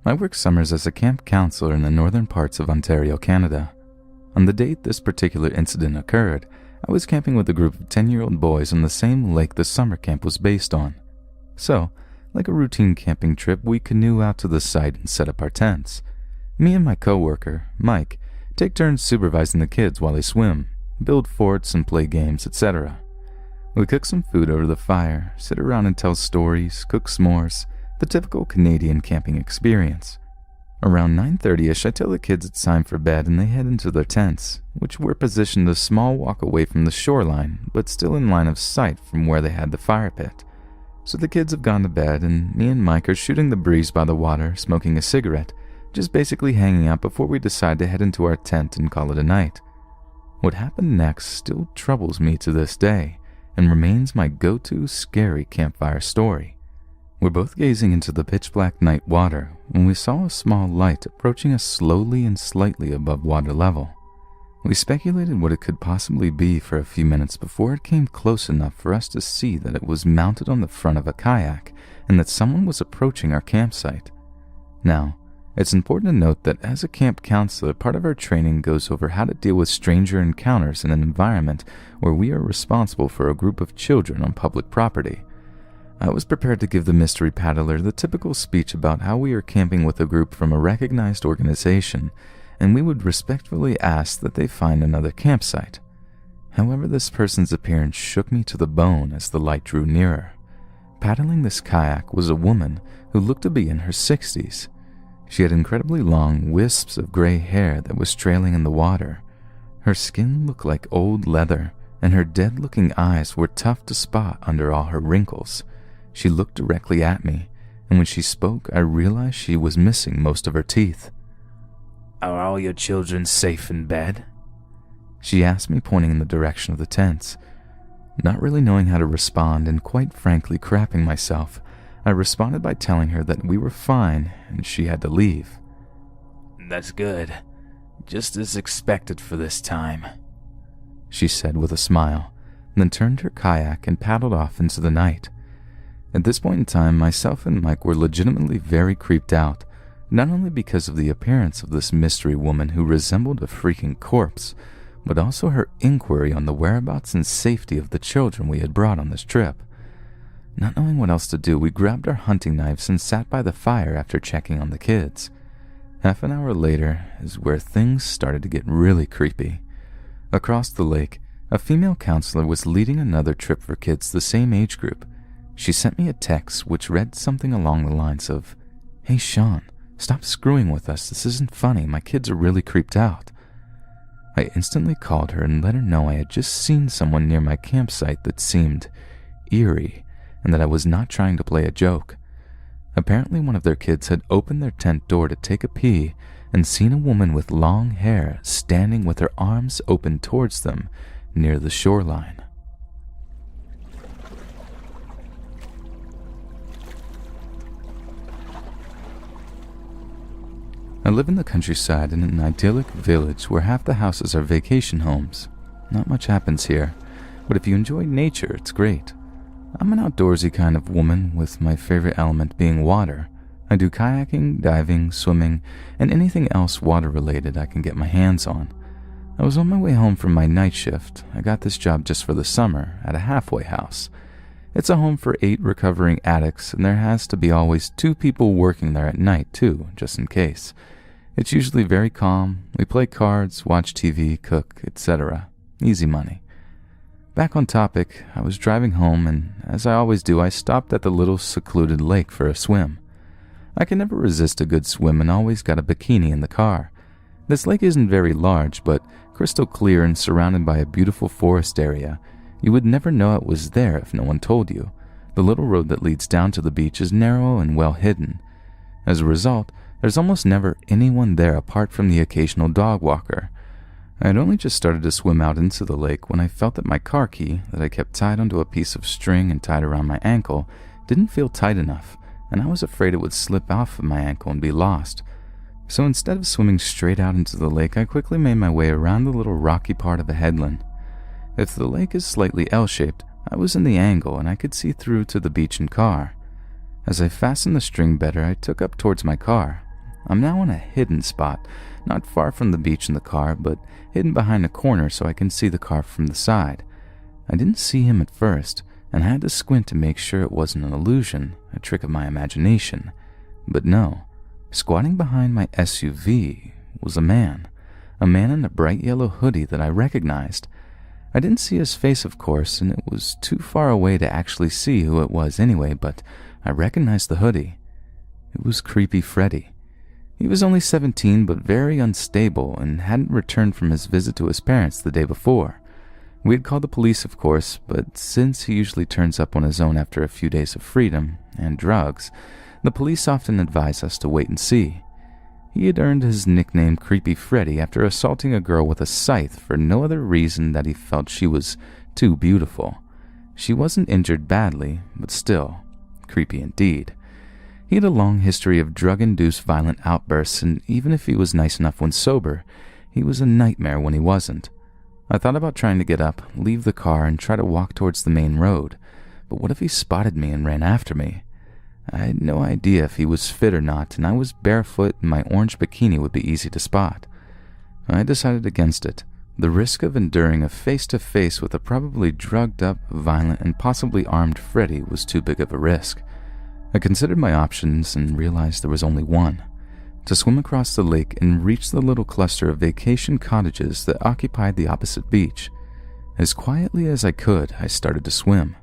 I work summers as a camp counselor in the northern parts of Ontario, Canada. On the date this particular incident occurred, I was camping with a group of 10-year-old boys on the same lake the summer camp was based on. So, like a routine camping trip, we canoe out to the site and set up our tents. Me and my coworker, Mike, take turns supervising the kids while they swim, build forts and play games, etc. We cook some food over the fire, sit around and tell stories, cook s'mores, the typical Canadian camping experience. Around 9:30ish, I tell the kids it's time for bed and they head into their tents, which were positioned a small walk away from the shoreline, but still in line of sight from where they had the fire pit. So the kids have gone to bed and me and Mike are shooting the breeze by the water, smoking a cigarette, just basically hanging out before we decide to head into our tent and call it a night. What happened next still troubles me to this day and remains my go-to scary campfire story. We're both gazing into the pitch-black night water when we saw a small light approaching us slowly and slightly above water level. We speculated what it could possibly be for a few minutes before it came close enough for us to see that it was mounted on the front of a kayak and that someone was approaching our campsite. Now, it's important to note that as a camp counselor, part of our training goes over how to deal with stranger encounters in an environment where we are responsible for a group of children on public property. I was prepared to give the mystery paddler the typical speech about how we are camping with a group from a recognized organization, and we would respectfully ask that they find another campsite. However, this person's appearance shook me to the bone as the light drew nearer. Paddling this kayak was a woman who looked to be in her 60s. She had incredibly long wisps of gray hair that was trailing in the water. Her skin looked like old leather, and her dead-looking eyes were tough to spot under all her wrinkles. She looked directly at me, and when she spoke, I realized she was missing most of her teeth. "Are all your children safe in bed?" she asked me, pointing in the direction of the tents. Not really knowing how to respond and quite frankly crapping myself, I responded by telling her that we were fine and she had to leave. "That's good. Just as expected for this time," she said with a smile, then turned her kayak and paddled off into the night. At this point in time, myself and Mike were legitimately very creeped out, not only because of the appearance of this mystery woman who resembled a freaking corpse, but also her inquiry on the whereabouts and safety of the children we had brought on this trip. Not knowing what else to do, we grabbed our hunting knives and sat by the fire after checking on the kids. Half an hour later is where things started to get really creepy. Across the lake, a female counselor was leading another trip for kids the same age group. She sent me a text which read something along the lines of, "Hey Sean, stop screwing with us, this isn't funny, my kids are really creeped out." I instantly called her and let her know I had just seen someone near my campsite that seemed eerie and that I was not trying to play a joke. Apparently one of their kids had opened their tent door to take a pee and seen a woman with long hair standing with her arms open towards them near the shoreline. I live in the countryside in an idyllic village where half the houses are vacation homes. Not much happens here, but if you enjoy nature, it's great. I'm an outdoorsy kind of woman, with my favorite element being water. I do kayaking, diving, swimming, and anything else water-related I can get my hands on. I was on my way home from my night shift. I got this job just for the summer at a halfway house. It's a home for 8 recovering addicts, and there has to be always 2 people working there at night, too, just in case. It's usually very calm. We play cards, watch TV, cook, etc. Easy money. Back on topic, I was driving home, and as I always do, I stopped at the little secluded lake for a swim. I can never resist a good swim and always got a bikini in the car. This lake isn't very large, but crystal clear and surrounded by a beautiful forest area. You would never know it was there if no one told you. The little road that leads down to the beach is narrow and well hidden. As a result, there's almost never anyone there apart from the occasional dog walker. I had only just started to swim out into the lake when I felt that my car key, that I kept tied onto a piece of string and tied around my ankle, didn't feel tight enough, and I was afraid it would slip off of my ankle and be lost. So instead of swimming straight out into the lake, I quickly made my way around the little rocky part of a headland. If the lake is slightly L-shaped, I was in the angle and I could see through to the beach and car. As I fastened the string better, I took up towards my car. I'm now in a hidden spot, not far from the beach in the car, but hidden behind a corner so I can see the car from the side. I didn't see him at first, and I had to squint to make sure it wasn't an illusion, a trick of my imagination. But no, squatting behind my SUV was a man in a bright yellow hoodie that I recognized. I didn't see his face, of course, and it was too far away to actually see who it was anyway, but I recognized the hoodie. It was Creepy Freddy. He was only 17 but very unstable and hadn't returned from his visit to his parents the day before. We had called the police, of course, but since he usually turns up on his own after a few days of freedom and drugs, the police often advise us to wait and see. He had earned his nickname Creepy Freddy after assaulting a girl with a scythe for no other reason that he felt she was too beautiful. She wasn't injured badly, but still, creepy indeed. He had a long history of drug-induced violent outbursts, and even if he was nice enough when sober, he was a nightmare when he wasn't. I thought about trying to get up, leave the car, and try to walk towards the main road, but what if he spotted me and ran after me? I had no idea if he was fit or not, and I was barefoot and my orange bikini would be easy to spot. I decided against it. The risk of enduring a face-to-face with a probably drugged-up, violent, and possibly armed Freddy was too big of a risk. I considered my options and realized there was only one: to swim across the lake and reach the little cluster of vacation cottages that occupied the opposite beach. As quietly as I could, I started to swim.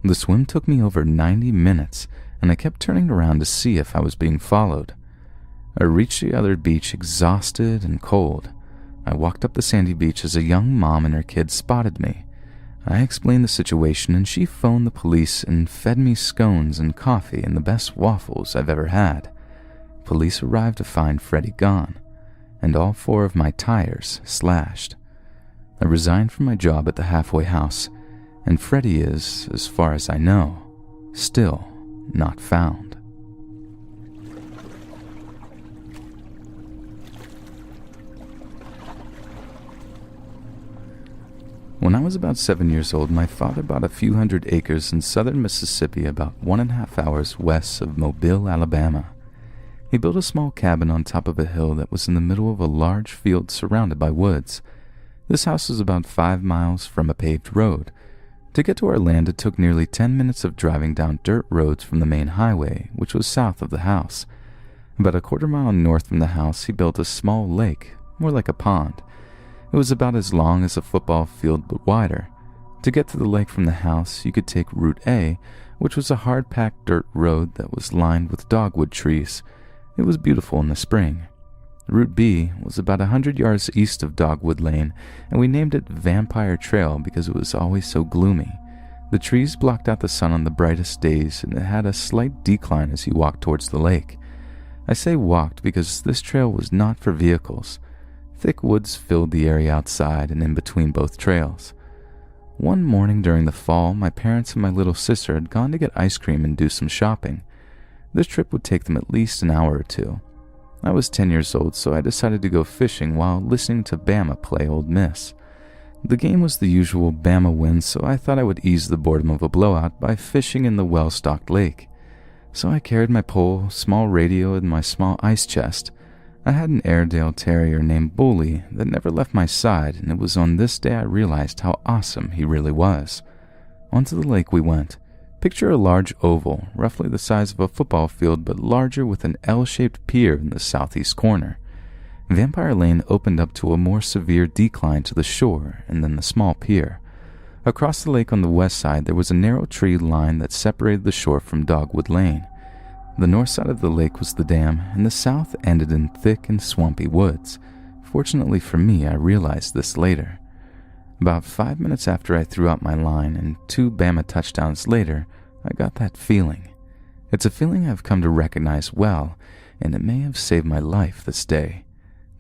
The swim took me over 90 minutes, and I kept turning around to see if I was being followed. I reached the other beach exhausted and cold. I walked up the sandy beach as a young mom and her kids spotted me. I explained the situation, and she phoned the police and fed me scones and coffee and the best waffles I've ever had. Police arrived to find Freddy gone, and all 4 of my tires slashed. I resigned from my job at the halfway house, and Freddy is, as far as I know, still not found. When I was about 7 years old, my father bought a few hundred acres in southern Mississippi about 1.5 hours west of Mobile, Alabama. He built a small cabin on top of a hill that was in the middle of a large field surrounded by woods. This house was about 5 miles from a paved road. To get to our land, it took nearly 10 minutes of driving down dirt roads from the main highway, which was south of the house. About a quarter mile north from the house, he built a small lake, more like a pond. It was about as long as a football field but wider. To get to the lake from the house, you could take Route A, which was a hard-packed dirt road that was lined with dogwood trees. It was beautiful in the spring. Route B was about 100 yards east of Dogwood Lane, and we named it Vampire Trail because it was always so gloomy. The trees blocked out the sun on the brightest days, and it had a slight decline as you walked towards the lake. I say walked because this trail was not for vehicles. Thick woods filled the area outside and in between both trails. One morning during the fall, my parents and my little sister had gone to get ice cream and do some shopping. This trip would take them at least an hour or two. I was 10 years old, so I decided to go fishing while listening to Bama play Ole Miss. The game was the usual Bama win, so I thought I would ease the boredom of a blowout by fishing in the well-stocked lake. So I carried my pole, small radio, and my small ice chest. I had an Airedale Terrier named Bully that never left my side, and it was on this day I realized how awesome he really was. Onto the lake we went. Picture a large oval, roughly the size of a football field but larger, with an L-shaped pier in the southeast corner. Vampire Lane opened up to a more severe decline to the shore and then the small pier. Across the lake on the west side there was a narrow tree line that separated the shore from Dogwood Lane. The north side of the lake was the dam, and the south ended in thick and swampy woods. Fortunately for me, I realized this later. About 5 minutes after I threw out my line and 2 Bama touchdowns later, I got that feeling. It's a feeling I've come to recognize well, and it may have saved my life this day.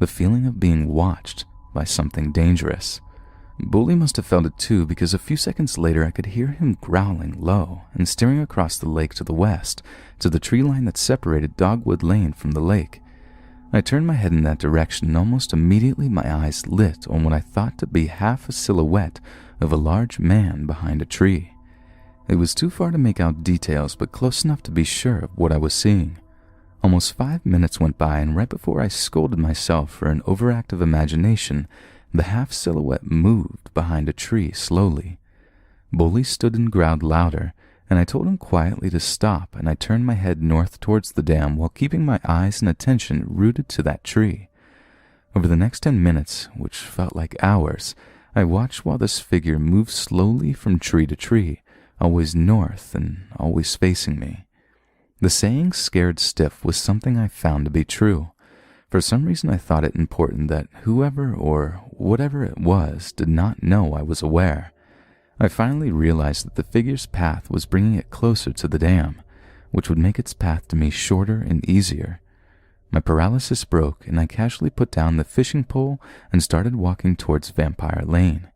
The feeling of being watched by something dangerous. Bully must have felt it too, because a few seconds later I could hear him growling low and staring across the lake to the west, to the tree line that separated Dogwood Lane from the lake. I turned my head in that direction, and almost immediately my eyes lit on what I thought to be half a silhouette of a large man behind a tree. It was too far to make out details, but close enough to be sure of what I was seeing. Almost 5 minutes went by, and right before I scolded myself for an overactive imagination, the half-silhouette moved behind a tree slowly. Bully stood and growled louder, and I told him quietly to stop, and I turned my head north towards the dam while keeping my eyes and attention rooted to that tree. Over the next 10 minutes, which felt like hours, I watched while this figure moved slowly from tree to tree, always north and always facing me. The saying "scared stiff" was something I found to be true. For some reason I thought it important that whoever or whatever it was did not know I was aware. I finally realized that the figure's path was bringing it closer to the dam, which would make its path to me shorter and easier. My paralysis broke, and I casually put down the fishing pole and started walking towards Vampire Lane.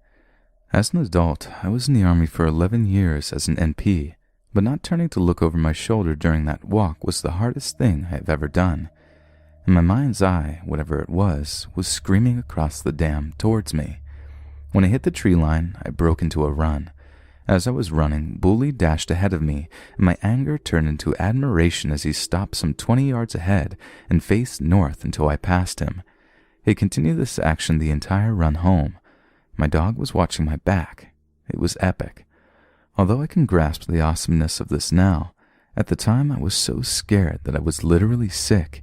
As an adult, I was in the Army for 11 years as an NP, but not turning to look over my shoulder during that walk was the hardest thing I have ever done. In my mind's eye, whatever it was screaming across the dam towards me. When I hit the tree line, I broke into a run. As I was running, Bully dashed ahead of me, and my anger turned into admiration as he stopped some 20 yards ahead and faced north until I passed him. He continued this action the entire run home. My dog was watching my back. It was epic. Although I can grasp the awesomeness of this now, at the time I was so scared that I was literally sick.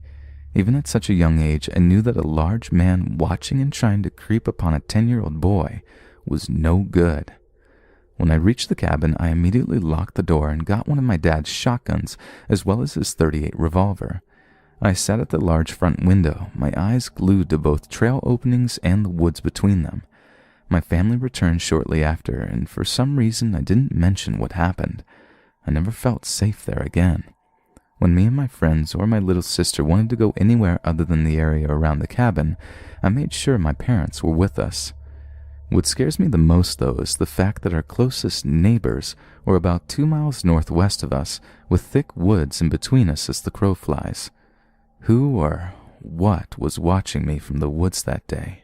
Even at such a young age, I knew that a large man watching and trying to creep upon a 10-year-old boy was no good. When I reached the cabin, I immediately locked the door and got one of my dad's shotguns, as well as his .38 revolver. I sat at the large front window, my eyes glued to both trail openings and the woods between them. My family returned shortly after, and for some reason I didn't mention what happened. I never felt safe there again. When me and my friends or my little sister wanted to go anywhere other than the area around the cabin, I made sure my parents were with us. What scares me the most, though, is the fact that our closest neighbors were about 2 miles northwest of us, with thick woods in between us as the crow flies. Who or what was watching me from the woods that day?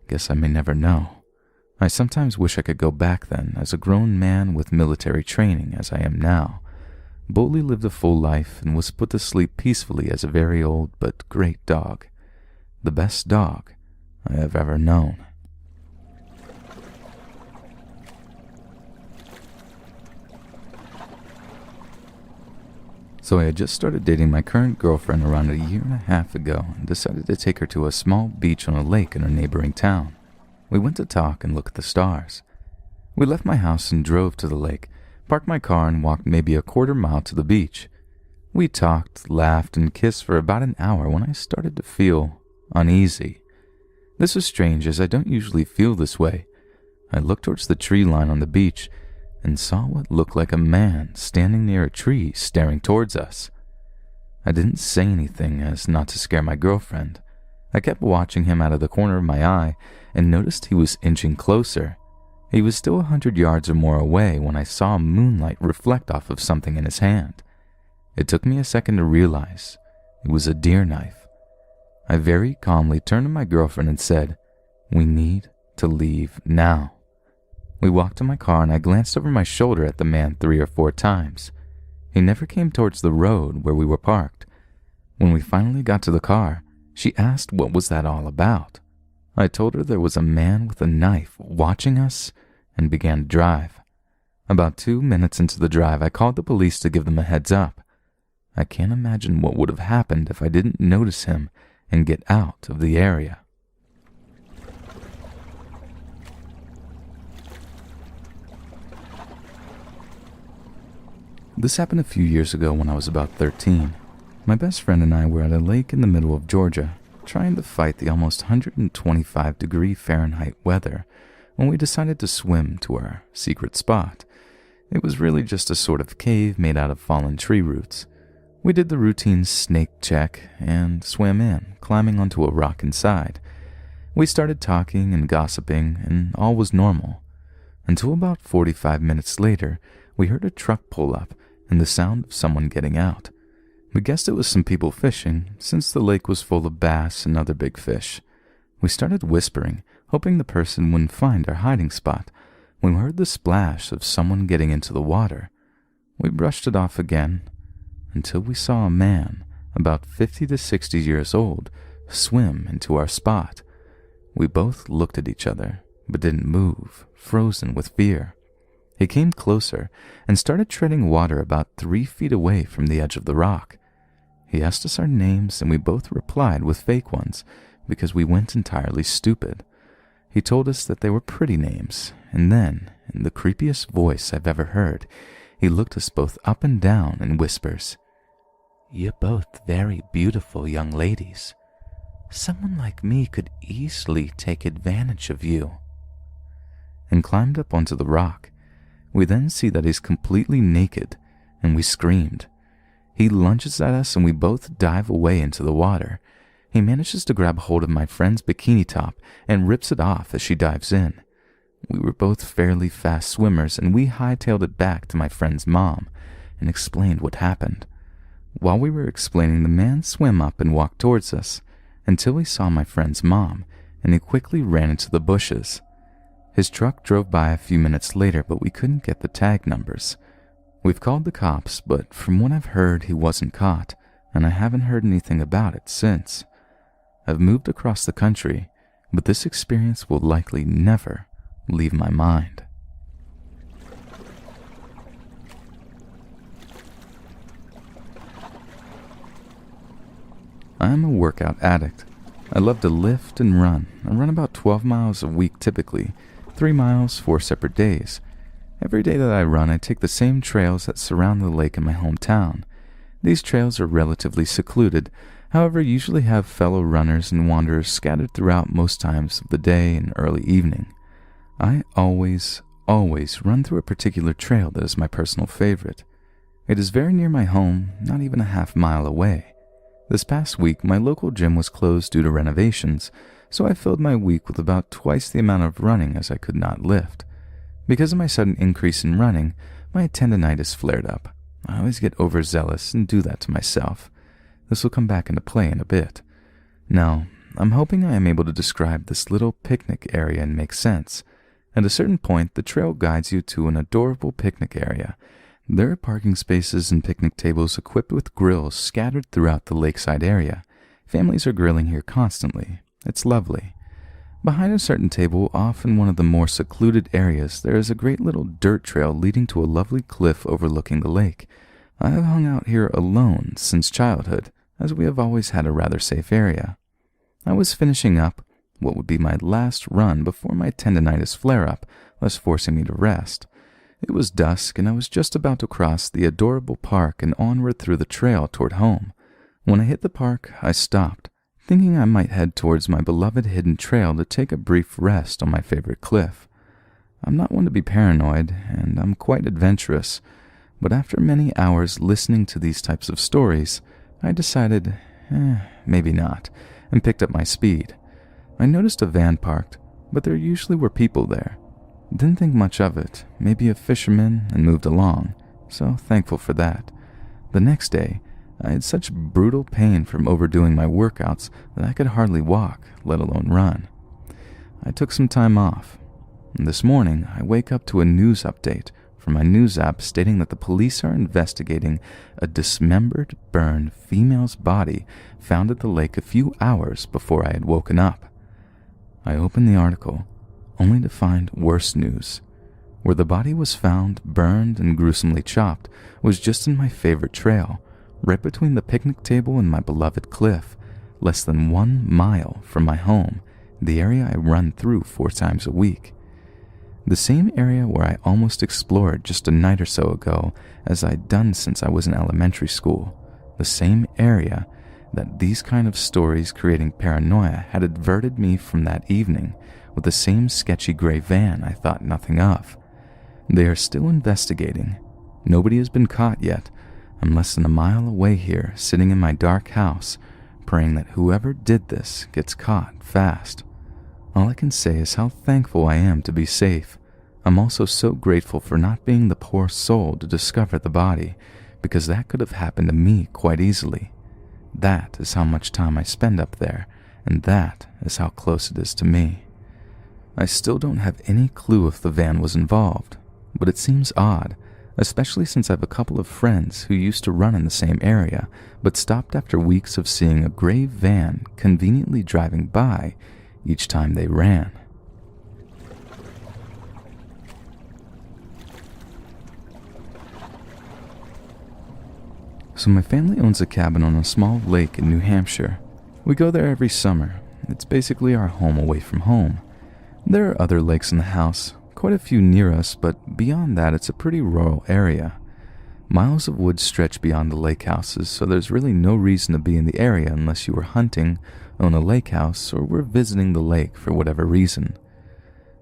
Guess I may never know. I sometimes wish I could go back then, as a grown man with military training as I am now. Bully lived a full life and was put to sleep peacefully as a very old but great dog. The best dog I have ever known. So I had just started dating my current girlfriend around a year and a half ago and decided to take her to a small beach on a lake in a neighboring town. We went to talk and look at the stars. We left my house and drove to the lake, parked my car and walked maybe a quarter mile to the beach. We talked, laughed, and kissed for about an hour when I started to feel uneasy. This was strange, as I don't usually feel this way. I looked towards the tree line on the beach and saw what looked like a man standing near a tree staring towards us. I didn't say anything as not to scare my girlfriend. I kept watching him out of the corner of my eye and noticed he was inching closer. He was still 100 yards or more away when I saw moonlight reflect off of something in his hand. It took me a second to realize it was a deer knife. I very calmly turned to my girlfriend and said, "We need to leave now." We walked to my car and I glanced over my shoulder at the man 3 or 4 times. He never came towards the road where we were parked. When we finally got to the car, she asked what was that all about. I told her there was a man with a knife watching us and began to drive. About 2 minutes into the drive, I called the police to give them a heads up. I can't imagine what would have happened if I didn't notice him and get out of the area. This happened a few years ago when I was about 13. My best friend and I were at a lake in the middle of Georgia, trying to fight the almost 125-degree Fahrenheit weather, when we decided to swim to our secret spot. It was really just a sort of cave made out of fallen tree roots. We did the routine snake check and swam in, climbing onto a rock inside. We started talking and gossiping, and all was normal. Until about 45 minutes later, we heard a truck pull up and the sound of someone getting out. We guessed it was some people fishing, since the lake was full of bass and other big fish. We started whispering, hoping the person wouldn't find our hiding spot, when we heard the splash of someone getting into the water. We brushed it off again, until we saw a man about 50 to 60 years old, swim into our spot. We both looked at each other, but didn't move, frozen with fear. He came closer and started treading water about 3 feet away from the edge of the rock. He asked us our names, and we both replied with fake ones because we went entirely stupid. He told us that they were pretty names, and then, in the creepiest voice I've ever heard, he looked us both up and down and whispers, "You're both very beautiful young ladies. Someone like me could easily take advantage of you," and climbed up onto the rock. We then see that he's completely naked, and we screamed. He lunges at us and we both dive away into the water. He manages to grab hold of my friend's bikini top and rips it off as she dives in. We were both fairly fast swimmers, and we hightailed it back to my friend's mom and explained what happened. While we were explaining, the man swam up and walked towards us until he saw my friend's mom, and he quickly ran into the bushes. His truck drove by a few minutes later, but we couldn't get the tag numbers. We've called the cops, but from what I've heard, he wasn't caught, and I haven't heard anything about it since. I've moved across the country, but this experience will likely never leave my mind. I'm a workout addict. I love to lift and run. I run about 12 miles a week typically, 3 miles 4 separate days. Every day that I run, I take the same trails that surround the lake in my hometown. These trails are relatively secluded, however, usually have fellow runners and wanderers scattered throughout most times of the day and early evening. I always run through a particular trail that is my personal favorite. It is very near my home, not even a half mile away. This past week, my local gym was closed due to renovations, so I filled my week with about twice the amount of running as I could not lift. Because of my sudden increase in running, my tendinitis flared up. I always get overzealous and do that to myself. This will come back into play in a bit. Now, I'm hoping I am able to describe this little picnic area and make sense. At a certain point, the trail guides you to an adorable picnic area. There are parking spaces and picnic tables equipped with grills scattered throughout the lakeside area. Families are grilling here constantly. It's lovely. Behind a certain table, off in one of the more secluded areas, there is a great little dirt trail leading to a lovely cliff overlooking the lake. I have hung out here alone since childhood, as we have always had a rather safe area. I was finishing up what would be my last run before my tendinitis flare-up, thus forcing me to rest. It was dusk, and I was just about to cross the adorable park and onward through the trail toward home. When I hit the park, I stopped, thinking I might head towards my beloved hidden trail to take a brief rest on my favorite cliff. I'm not one to be paranoid, and I'm quite adventurous, but after many hours listening to these types of stories, I decided, maybe not, and picked up my speed. I noticed a van parked, but there usually were people there. Didn't think much of it, maybe a fisherman, and moved along, so thankful for that. The next day, I had such brutal pain from overdoing my workouts that I could hardly walk, let alone run. I took some time off. This morning, I wake up to a news update from my news app stating that the police are investigating a dismembered, burned female's body found at the lake a few hours before I had woken up. I opened the article, only to find worse news. Where the body was found, burned and gruesomely chopped, was just in my favorite trail, right between the picnic table and my beloved cliff, less than 1 mile from my home, the area I run through 4 times a week. The same area where I almost explored just a night or so ago, as I'd done since I was in elementary school. The same area that these kind of stories creating paranoia had averted me from that evening, with the same sketchy gray van I thought nothing of. They are still investigating. Nobody has been caught yet. I'm less than a mile away here, sitting in my dark house, praying that whoever did this gets caught fast. All I can say is how thankful I am to be safe. I'm also so grateful for not being the poor soul to discover the body, because that could have happened to me quite easily. That is how much time I spend up there, and that is how close it is to me. I still don't have any clue if the van was involved, but it seems odd. especially since I have a couple of friends who used to run in the same area but stopped after weeks of seeing a gray van conveniently driving by each time they ran. So my family owns a cabin on a small lake in New Hampshire. We go there every summer. It's basically our home away from home. There are other lakes in the house, quite a few near us, but beyond that it's a pretty rural area. Miles of woods stretch beyond the lake houses, so there's really no reason to be in the area unless you were hunting, own a lake house, or were visiting the lake for whatever reason.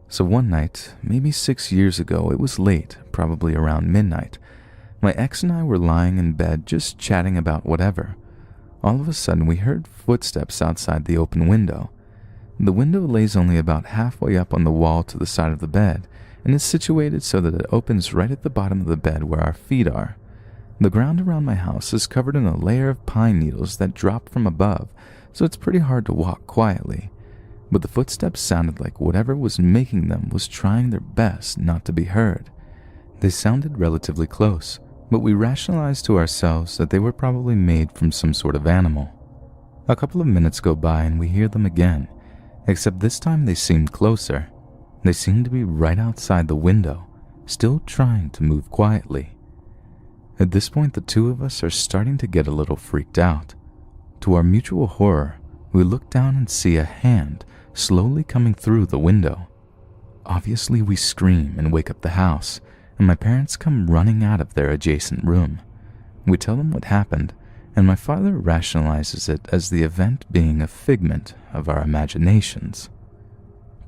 So one night, maybe 6 years ago, it was late, probably around midnight. My ex and I were lying in bed just chatting about whatever. All of a sudden we heard footsteps outside the open window. The window lays only about halfway up on the wall to the side of the bed, and is situated so that it opens right at the bottom of the bed where our feet are. The ground around my house is covered in a layer of pine needles that drop from above, so it's pretty hard to walk quietly. But the footsteps sounded like whatever was making them was trying their best not to be heard. They sounded relatively close, but we rationalized to ourselves that they were probably made from some sort of animal. A couple of minutes go by and we hear them again, except this time they seemed closer. They seemed to be right outside the window, still trying to move quietly. At this point, the two of us are starting to get a little freaked out. To our mutual horror, we look down and see a hand slowly coming through the window. Obviously, we scream and wake up the house, and my parents come running out of their adjacent room. We tell them what happened, and my father rationalizes it as the event being a figment of our imaginations.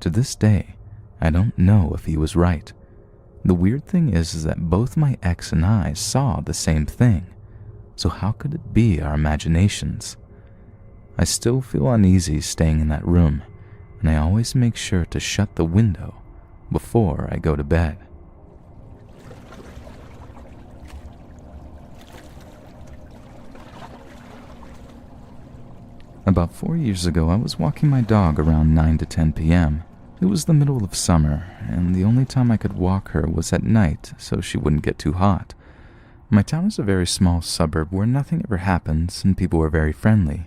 To this day, I don't know if he was right. The weird thing is that both my ex and I saw the same thing, so how could it be our imaginations? I still feel uneasy staying in that room, and I always make sure to shut the window before I go to bed. About 4 years ago, I was walking my dog around 9 to 10 p.m. It was the middle of summer, and the only time I could walk her was at night so she wouldn't get too hot. My town is a very small suburb where nothing ever happens and people are very friendly.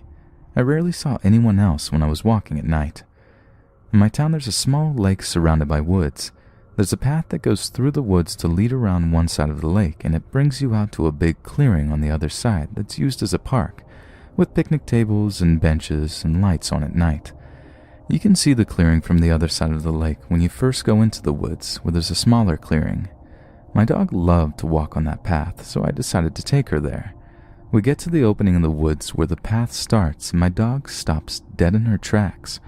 I rarely saw anyone else when I was walking at night. In my town, there's a small lake surrounded by woods. There's a path that goes through the woods to lead around one side of the lake, and it brings you out to a big clearing on the other side that's used as a park, with picnic tables and benches and lights on at night. You can see the clearing from the other side of the lake when you first go into the woods, where there's a smaller clearing. My dog loved to walk on that path, so I decided to take her there. We get to the opening in the woods where the path starts, and my dog stops dead in her tracks.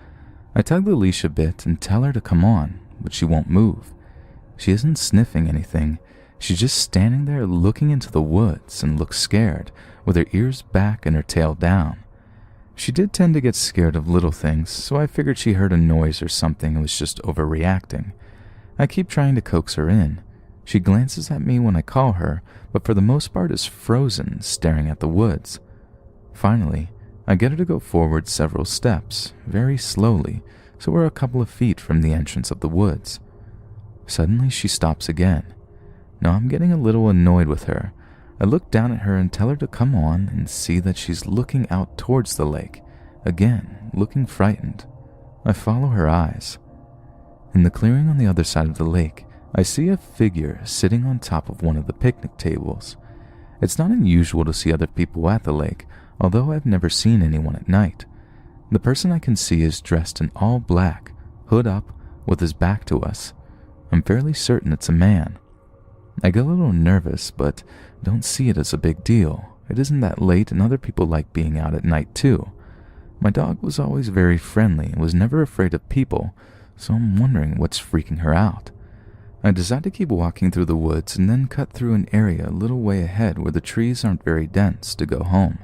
I tug the leash a bit and tell her to come on, but she won't move. She isn't sniffing anything. She's just standing there looking into the woods and looks scared, with her ears back and her tail down. She did tend to get scared of little things, so I figured she heard a noise or something and was just overreacting. I keep trying to coax her in. She glances at me when I call her, but for the most part is frozen, staring at the woods. Finally, I get her to go forward several steps, very slowly, so we're a couple of feet from the entrance of the woods. Suddenly she stops again. Now I'm getting a little annoyed with her. I look down at her and tell her to come on and see that she's looking out towards the lake, again, looking frightened. I follow her eyes. In the clearing on the other side of the lake, I see a figure sitting on top of one of the picnic tables. It's not unusual to see other people at the lake, although I've never seen anyone at night. The person I can see is dressed in all black, hood up, with his back to us. I'm fairly certain it's a man. I get a little nervous, but don't see it as a big deal. It isn't that late and other people like being out at night too. My dog was always very friendly and was never afraid of people, so I'm wondering what's freaking her out. I decide to keep walking through the woods and then cut through an area a little way ahead where the trees aren't very dense to go home.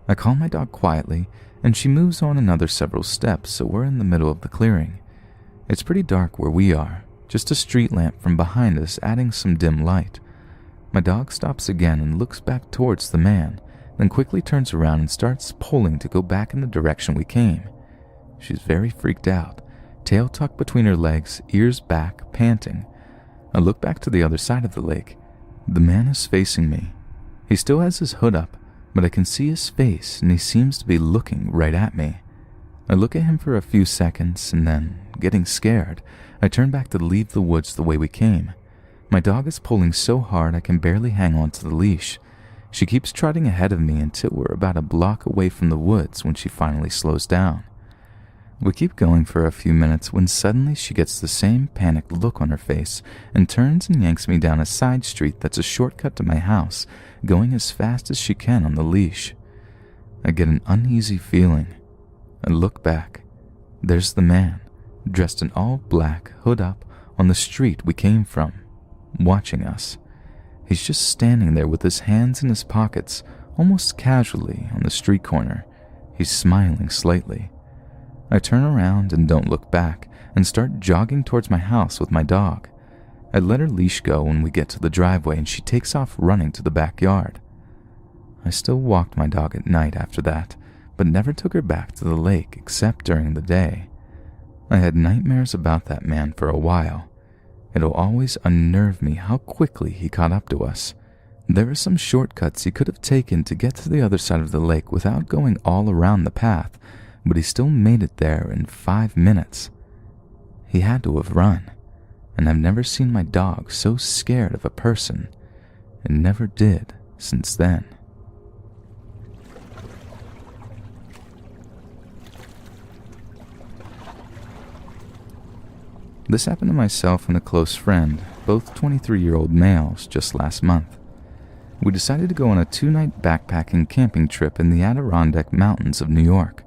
I call my dog quietly, and she moves on another several steps, so we're in the middle of the clearing. It's pretty dark where we are, just a street lamp from behind us adding some dim light. My dog stops again and looks back towards the man, then quickly turns around and starts pulling to go back in the direction we came. She's very freaked out, tail tucked between her legs, ears back, panting. I look back to the other side of the lake. The man is facing me. He still has his hood up, but I can see his face and he seems to be looking right at me. I look at him for a few seconds and then, getting scared, I turn back to leave the woods the way we came. My dog is pulling so hard I can barely hang on to the leash. She keeps trotting ahead of me until we're about a block away from the woods when she finally slows down. We keep going for a few minutes when suddenly she gets the same panicked look on her face and turns and yanks me down a side street that's a shortcut to my house, going as fast as she can on the leash. I get an uneasy feeling. I look back. There's the man, dressed in all black, hood up, on the street we came from, watching us. He's just standing there with his hands in his pockets, almost casually on the street corner. He's smiling slightly. I turn around and don't look back and start jogging towards my house with my dog. I let her leash go when we get to the driveway and she takes off running to the backyard. I still walked my dog at night after that, but never took her back to the lake except during the day. I had nightmares about that man for a while. It'll always unnerve me how quickly he caught up to us. There are some shortcuts he could have taken to get to the other side of the lake without going all around the path, but he still made it there in 5 minutes. He had to have run, and I've never seen my dog so scared of a person, and never did since then. This happened to myself and a close friend, both 23-year-old males, just last month. We decided to go on a 2-night backpacking camping trip in the Adirondack Mountains of New York.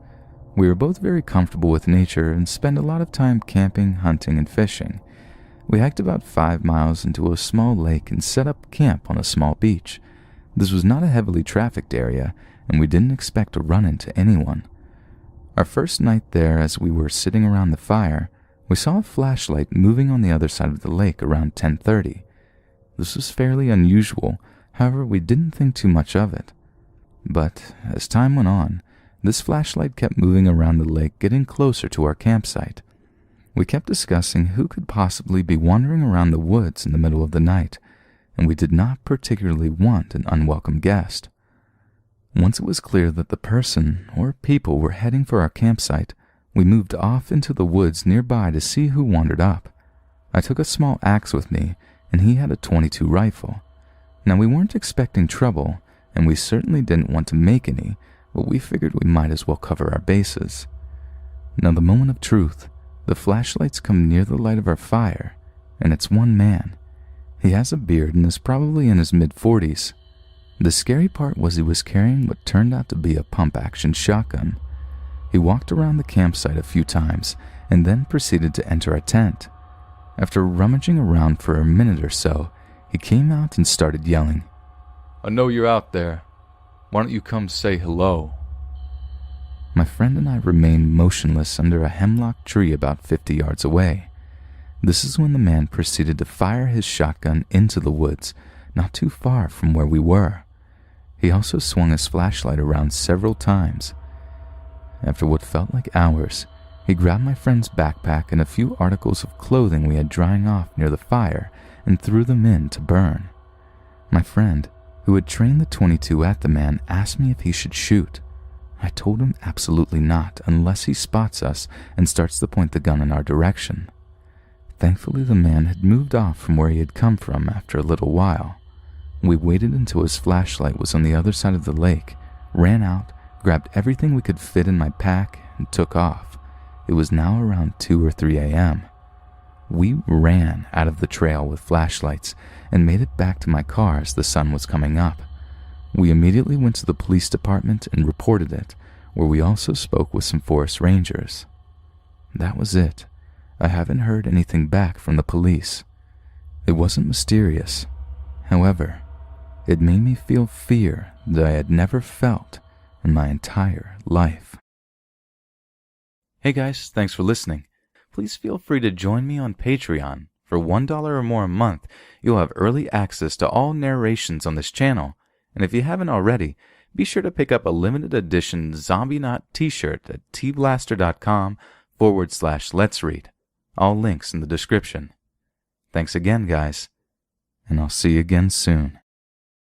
We were both very comfortable with nature and spent a lot of time camping, hunting, and fishing. We hiked about 5 miles into a small lake and set up camp on a small beach. This was not a heavily trafficked area, and we didn't expect to run into anyone. Our first night there, as we were sitting around the fire, we saw a flashlight moving on the other side of the lake around 10:30. This was fairly unusual, however we didn't think too much of it. But as time went on, this flashlight kept moving around the lake, getting closer to our campsite. We kept discussing who could possibly be wandering around the woods in the middle of the night, and we did not particularly want an unwelcome guest. Once it was clear that the person or people were heading for our campsite, we moved off into the woods nearby to see who wandered up. I took a small axe with me, and he had a .22 rifle. Now, we weren't expecting trouble, and we certainly didn't want to make any, but we figured we might as well cover our bases. Now, the moment of truth, the flashlights come near the light of our fire, and it's one man. He has a beard and is probably in his mid-40s. The scary part was he was carrying what turned out to be a pump-action shotgun. He walked around the campsite a few times and then proceeded to enter our tent. After rummaging around for a minute or so, he came out and started yelling, "I know you're out there. Why don't you come say hello?" My friend and I remained motionless under a hemlock tree about 50 yards away. This is when the man proceeded to fire his shotgun into the woods, not too far from where we were. He also swung his flashlight around several times. After what felt like hours, he grabbed my friend's backpack and a few articles of clothing we had drying off near the fire and threw them in to burn. My friend, who had trained the .22 at the man, asked me if he should shoot. I told him absolutely not unless he spots us and starts to point the gun in our direction. Thankfully, the man had moved off from where he had come from after a little while. We waited until his flashlight was on the other side of the lake, ran out, grabbed everything we could fit in my pack, and took off. It was now around 2 or 3 a.m. We ran out of the trail with flashlights and made it back to my car as the sun was coming up. We immediately went to the police department and reported it, where we also spoke with some forest rangers. That was it. I haven't heard anything back from the police. It wasn't mysterious. However, it made me feel fear that I had never felt in my entire life. Hey guys, thanks for listening. Please feel free to join me on Patreon. For $1 or more a month, you'll have early access to all narrations on this channel. And if you haven't already, be sure to pick up a limited edition Zombie Knot t-shirt at tblaster.com/let's read. All links in the description. Thanks again, guys, and I'll see you again soon.